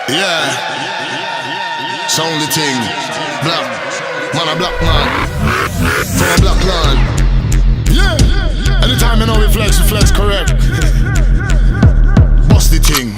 Yeah, sound the thing. Black, man a black man. From a black land. Yeah, anytime you know we flex correct. Bust the thing.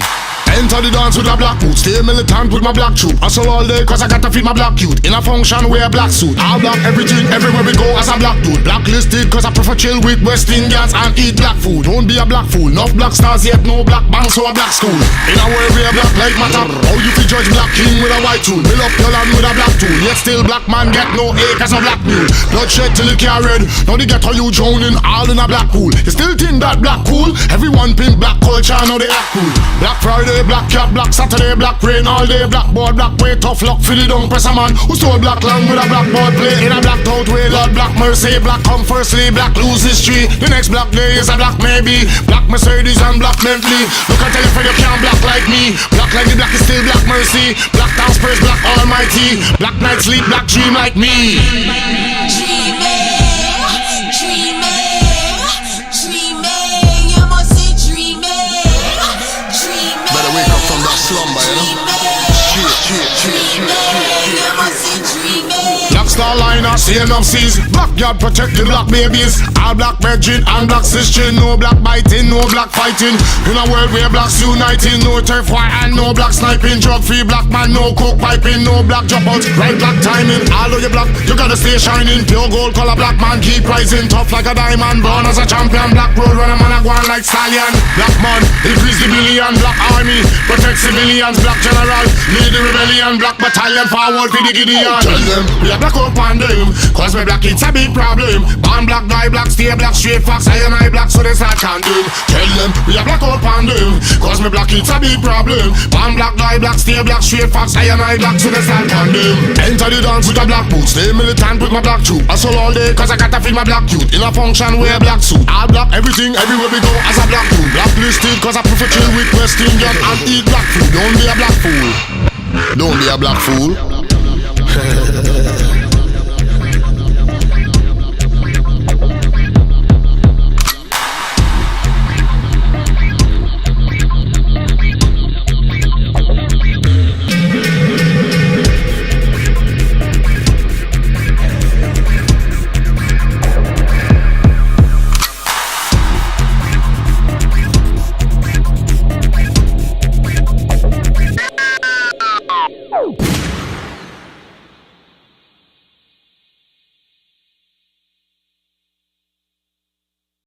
Enter the dance with a black boot, stay militant with my black troop. Hustle all day cause I gotta feed my black youth. In a function wear a black suit. All black everything, everywhere we go as a black dude. Blacklisted cause I prefer chill with West Indians and eat black food. Don't be a black fool, enough black stars yet no black bank so a black school. In a world where black life matter, how you fi judge black king with a white tool? Build up your land with a black tool, yet still black man get no A cause a black mule. Bloodshed till it can't red, now they get how you drowning all in a black pool. You still think that black cool? Everyone pimp black culture, now they act cool. Black Friday, black cat, black Saturday, black rain all day, black board, black way, tough luck, fill it down, press a man who stole black land with a black board play in a black out way, Lord black mercy, black come firstly, black lose history. The next black day is a black maybe, black Mercedes and black Bentley. Look and tell you friend you can't black like me, black like the black is still black mercy, black town spurs, black almighty, black night sleep, black dream like me. Slumber, you know? Black star liner, seeing of seas. Backyard protect the black babies. All black virgin and black sister. No black biting, no black fighting. In a world where blacks uniting. No turf war and no black sniping. Drug free black man, no coke piping. No black dropouts, right black timing. All of you black, you gotta stay shining. Pure gold color black man, keep rising. Tough like a diamond, born as a champion. Black road runner man, I go on like stallion. Black man, increase the billion. Black army, protect civilians. Black general, lead the rebellion. Black battalion, forward for the Gideon. Tell them, we are black up on them, cause my black it's a big problem. Born black, die black, stay black, straight fox. I and I black, so they start condemn. Tell them, we are black up on them, cause my black it's a big problem. Born black, die black, stay black, straight fox. I and I black, so they start condemn. Enter the dance with a black boot, stay militant with my black troop. Hustle all day cause I gotta feed my black youth. In a function wear a black suit. All black everything, everywhere we go as a black dude. Blacklisted cause I prefer chill with West Indian and eat black food. Don't be a black fool. Don't be a black fool.